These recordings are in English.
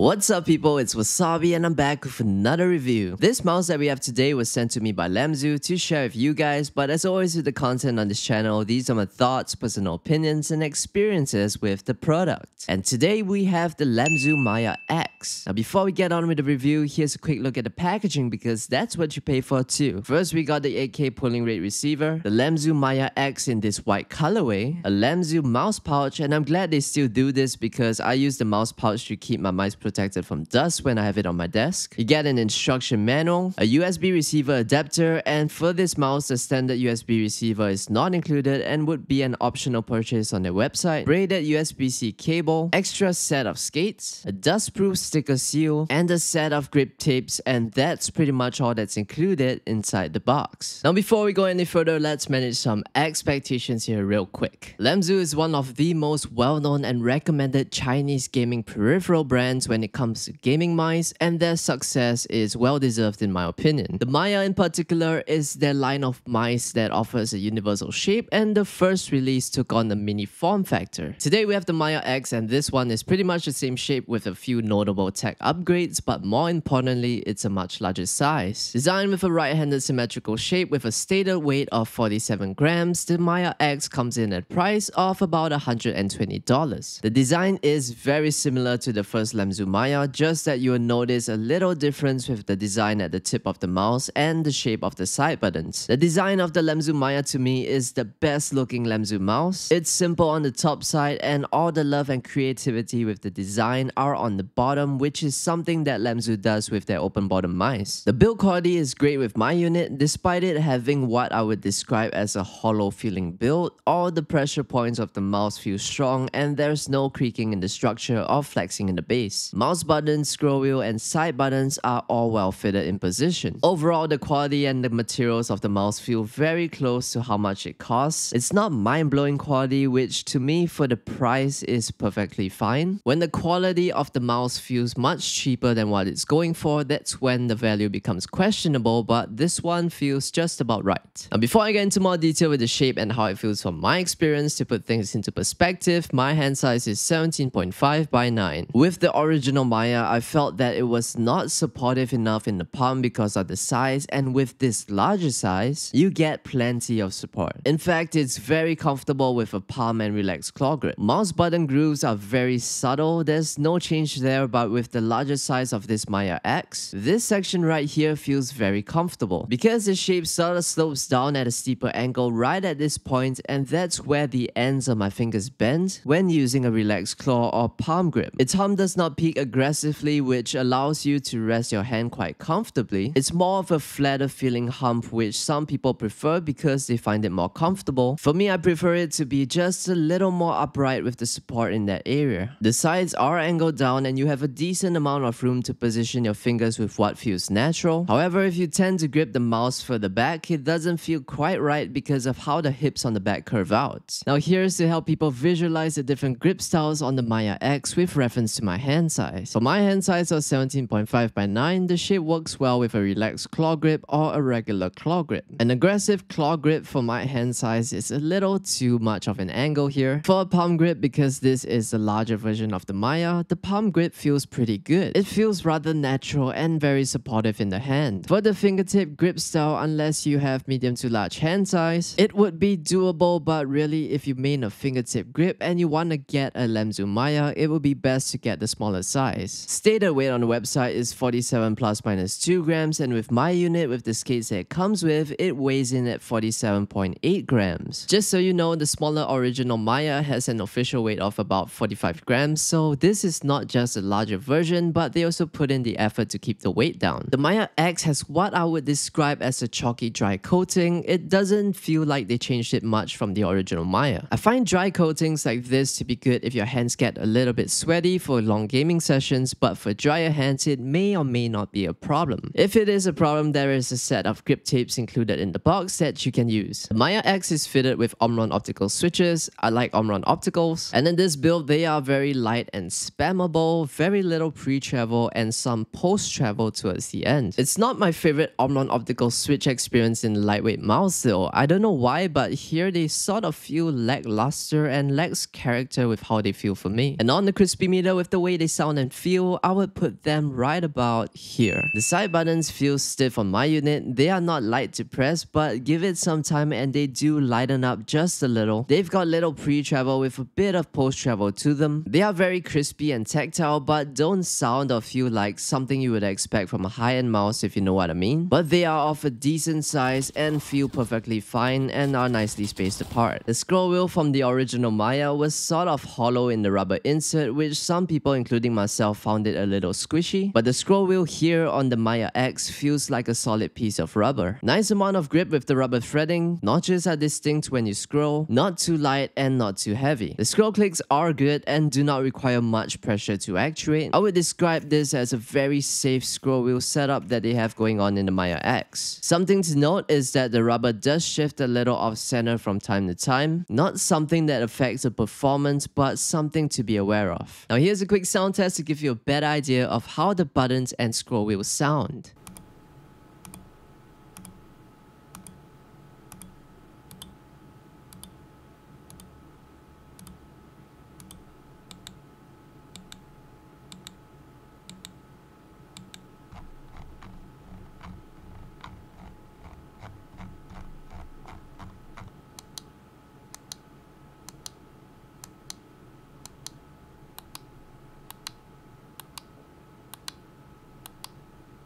What's up people, it's Wasabi and I'm back with another review. This mouse that we have today was sent to me by Lamzu to share with you guys, but as always with the content on this channel, these are my thoughts, personal opinions and experiences with the product. And today we have the Lamzu Maya X. Now before we get on with the review, here's a quick look at the packaging because that's what you pay for too. First we got the 8K polling rate receiver, the Lamzu Maya X in this white colorway, a Lamzu mouse pouch, and I'm glad they still do this because I use the mouse pouch to keep my mice protected from dust when I have it on my desk. You get an instruction manual, a USB receiver adapter, and for this mouse, the standard USB receiver is not included and would be an optional purchase on their website, braided USB-C cable, extra set of skates, a dustproof sticker seal, and a set of grip tapes, and that's pretty much all that's included inside the box. Now before we go any further, let's manage some expectations here real quick. Lamzu is one of the most well-known and recommended Chinese gaming peripheral brands when it comes to gaming mice, and their success is well-deserved in my opinion. The Maya in particular is their line of mice that offers a universal shape, and the first release took on a mini form factor. Today we have the Maya X, and this one is pretty much the same shape with a few notable tech upgrades, but more importantly, it's a much larger size. Designed with a right-handed symmetrical shape with a stated weight of 47 grams, the Maya X comes in at a price of about $120. The design is very similar to the first Lamzu Maya, just that you will notice a little difference with the design at the tip of the mouse and the shape of the side buttons. The design of the Lamzu Maya to me is the best looking Lamzu mouse. It's simple on the top side and all the love and creativity with the design are on the bottom, which is something that Lamzu does with their open bottom mice. The build quality is great with my unit, despite it having what I would describe as a hollow feeling build. All the pressure points of the mouse feel strong and there's no creaking in the structure or flexing in the base. Mouse buttons, scroll wheel, and side buttons are all well fitted in position. Overall, the quality and the materials of the mouse feel very close to how much it costs. It's not mind-blowing quality, which to me for the price is perfectly fine. When the quality of the mouse feels much cheaper than what it's going for, that's when the value becomes questionable, but this one feels just about right. Now before I get into more detail with the shape and how it feels from my experience, to put things into perspective, my hand size is 17.5 by 9. With the original Maya, I felt that it was not supportive enough in the palm because of the size, and with this larger size, you get plenty of support. In fact, it's very comfortable with a palm and relaxed claw grip. Mouse button grooves are very subtle, there's no change there, but with the larger size of this Maya X, this section right here feels very comfortable because the shape sort of slopes down at a steeper angle right at this point, and that's where the ends of my fingers bend when using a relaxed claw or palm grip. Its thumb does not peak aggressively, which allows you to rest your hand quite comfortably. It's more of a flatter feeling hump, which some people prefer because they find it more comfortable. For me, I prefer it to be just a little more upright with the support in that area. The sides are angled down and you have a decent amount of room to position your fingers with what feels natural. However, if you tend to grip the mouse further back, it doesn't feel quite right because of how the hips on the back curve out. Now here's to help people visualize the different grip styles on the Maya X with reference to my hand size. For my hand size of 17.5 by 9, the shape works well with a relaxed claw grip or a regular claw grip. An aggressive claw grip for my hand size is a little too much of an angle here. For a palm grip, because this is the larger version of the Maya, the palm grip feels pretty good. It feels rather natural and very supportive in the hand. For the fingertip grip style, unless you have medium to large hand size, it would be doable, but really if you main a fingertip grip and you want to get a Lamzu Maya, it would be best to get the smaller size. Stated weight on the website is 47 plus minus 2 grams, and with my unit with the skates that it comes with, it weighs in at 47.8 grams. Just so you know, the smaller original Maya has an official weight of about 45 grams, so this is not just a larger version, but they also put in the effort to keep the weight down. The Maya X has what I would describe as a chalky dry coating. It doesn't feel like they changed it much from the original Maya. I find dry coatings like this to be good if your hands get a little bit sweaty for long gaming sessions, but for drier hands it may or may not be a problem. If it is a problem, there is a set of grip tapes included in the box that you can use. The Maya X is fitted with Omron optical switches. I like Omron opticals, and in this build they are very light and spammable, very very little pre-travel and some post-travel towards the end. It's not my favorite Omron optical switch experience in lightweight mouse though. I don't know why, but here they sort of feel lackluster and lacks character with how they feel for me. And on the crispy meter with the way they sound and feel, I would put them right about here. The side buttons feel stiff on my unit. They are not light to press, but give it some time and they do lighten up just a little. They've got little pre-travel with a bit of post-travel to them. They are very crispy and tactile, but don't sound or feel like something you would expect from a high-end mouse, if you know what I mean. But they are of a decent size and feel perfectly fine and are nicely spaced apart. The scroll wheel from the original Maya was sort of hollow in the rubber insert, which some people including myself found it a little squishy, but the scroll wheel here on the Maya X feels like a solid piece of rubber. Nice amount of grip with the rubber threading. Notches are distinct when you scroll, not too light and not too heavy. The scroll clicks are good and do not require much pressure to actuate. I would describe this as a very safe scroll wheel setup that they have going on in the Maya X. Something to note is that the rubber does shift a little off center from time to time. Not something that affects the performance, but something to be aware of. Now here's a quick sound test to give you a better idea of how the buttons and scroll wheel sound.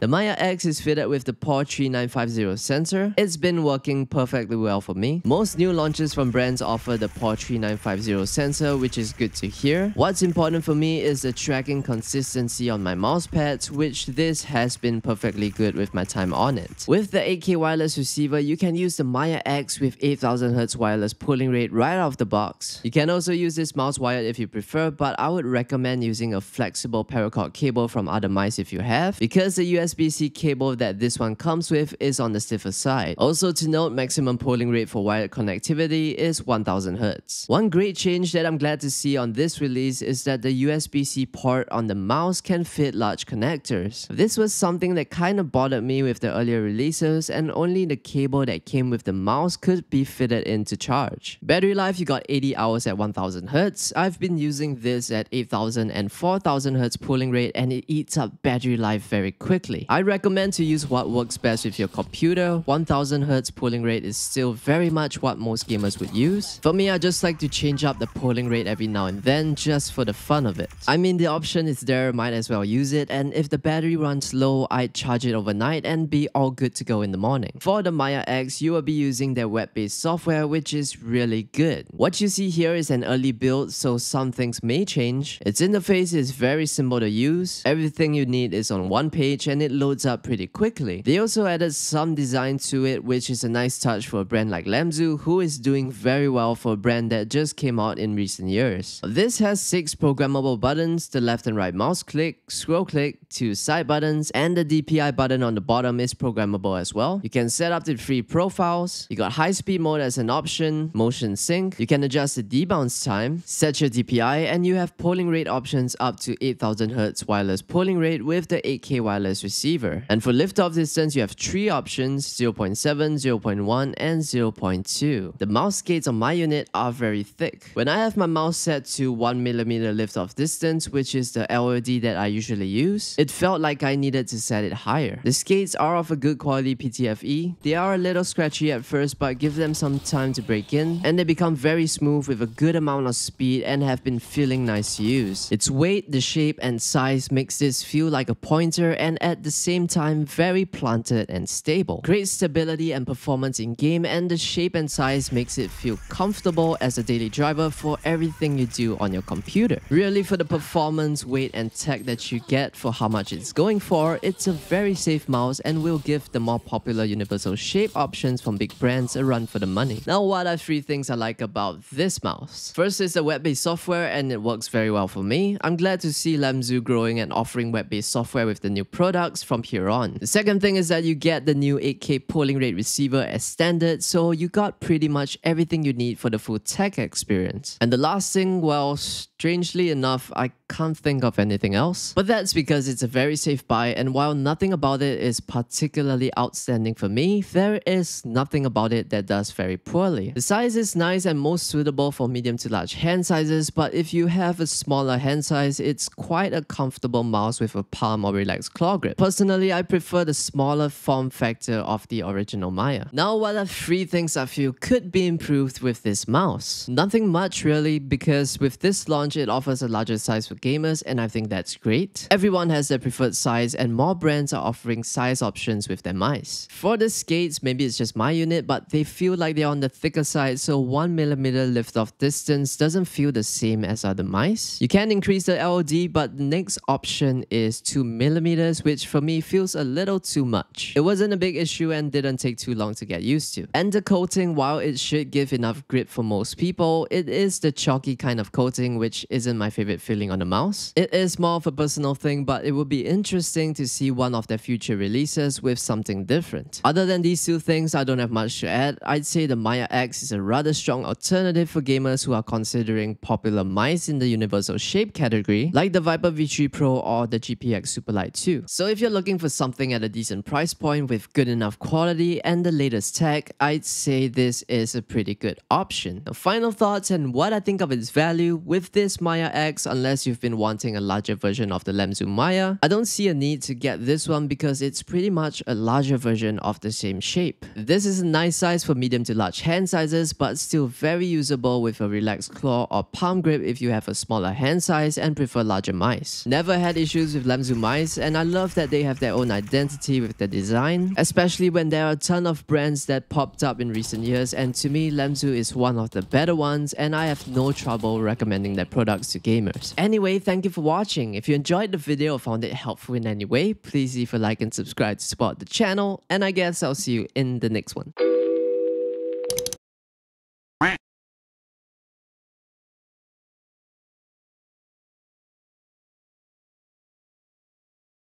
The Maya X is fitted with the POR 3950 sensor. It's been working perfectly well for me. Most new launches from brands offer the POR 3950 sensor, which is good to hear. What's important for me is the tracking consistency on my mouse pads, which this has been perfectly good with my time on it. With the 8K wireless receiver, you can use the Maya X with 8000Hz wireless pulling rate right off the box. You can also use this mouse wired if you prefer, but I would recommend using a flexible paracord cable from other mice if you have, because the USB-C cable that this one comes with is on the stiffer side. Also to note, maximum polling rate for wired connectivity is 1000 Hz. One great change that I'm glad to see on this release is that the USB-C port on the mouse can fit large connectors. This was something that kind of bothered me with the earlier releases, and only the cable that came with the mouse could be fitted in to charge. Battery life, you got 80 hours at 1000 Hz. I've been using this at 8000 and 4000 Hz polling rate, and it eats up battery life very quickly. I recommend to use what works best with your computer. 1000 Hz polling rate is still very much what most gamers would use. For me, I just like to change up the polling rate every now and then just for the fun of it. I mean, the option is there, might as well use it, and if the battery runs low, I'd charge it overnight and be all good to go in the morning. For the Maya X, you will be using their web-based software, which is really good. What you see here is an early build, so some things may change. Its interface is very simple to use. Everything you need is on one page and it loads up pretty quickly. They also added some design to it, which is a nice touch for a brand like Lamzu, who is doing very well for a brand that just came out in recent years. This has 6 programmable buttons: the left and right mouse click, scroll click, 2 side buttons, and the DPI button on the bottom is programmable as well. You can set up to 3 profiles. You got high speed mode as an option, motion sync. You can adjust the debounce time, set your DPI, and you have polling rate options up to 8000 Hz wireless polling rate with the 8K wireless receiver. And for liftoff distance, you have 3 options: 0.7, 0.1, and 0.2. The mouse skates on my unit are very thick. When I have my mouse set to 1mm liftoff distance, which is the LOD that I usually use, it felt like I needed to set it higher. The skates are of a good quality PTFE. They are a little scratchy at first, but give them some time to break in, and they become very smooth with a good amount of speed and have been feeling nice to use. Its weight, the shape, and size makes this feel like a pointer, and at the same time very planted and stable. Great stability and performance in game, and the shape and size makes it feel comfortable as a daily driver for everything you do on your computer. Really, for the performance, weight, and tech that you get for how much it's going for, it's a very safe mouse and will give the more popular universal shape options from big brands a run for the money. Now, what are 3 things I like about this mouse? First is the web-based software, and it works very well for me. I'm glad to see Lamzu growing and offering web-based software with the new products. products from here on. The second thing is that you get the new 8K polling rate receiver as standard, so you got pretty much everything you need for the full tech experience. And the last thing, well, strangely enough, I can't think of anything else. But that's because it's a very safe buy, and while nothing about it is particularly outstanding for me, there is nothing about it that does very poorly. The size is nice and most suitable for medium to large hand sizes, but if you have a smaller hand size, it's quite a comfortable mouse with a palm or relaxed claw grip. Personally, I prefer the smaller form factor of the original Maya. Now, what are 3 things I feel could be improved with this mouse? Nothing much really, because with this launch, it offers a larger size for gamers, and I think that's great. Everyone has their preferred size, and more brands are offering size options with their mice. For the skates, maybe it's just my unit, but they feel like they're on the thicker side, so 1mm lift-off distance doesn't feel the same as other mice. You can increase the LOD, but the next option is 2mm, which for me feels a little too much. It wasn't a big issue and didn't take too long to get used to. And the coating, while it should give enough grip for most people, it is the chalky kind of coating, which isn't my favorite feeling on the mouse. It is more of a personal thing, but it would be interesting to see one of their future releases with something different. Other than these 2 things, I don't have much to add. I'd say the Maya X is a rather strong alternative for gamers who are considering popular mice in the universal shape category, like the Viper V3 Pro or the GPX Superlight 2. So if you're looking for something at a decent price point with good enough quality and the latest tech, I'd say this is a pretty good option. Now, final thoughts and what I think of its value with this Maya X, unless you've been wanting a larger version of the Lamzu Maya, I don't see a need to get this one because it's pretty much a larger version of the same shape. This is a nice size for medium to large hand sizes, but still very usable with a relaxed claw or palm grip if you have a smaller hand size and prefer larger mice. Never had issues with Lamzu mice, and I love that they have their own identity with the design, especially when there are a ton of brands that popped up in recent years, and to me, Lamzu is one of the better ones, and I have no trouble recommending their products to gamers. Anyway, thank you for watching. If you enjoyed the video or found it helpful in any way, please leave a like and subscribe to support the channel, and I guess I'll see you in the next one.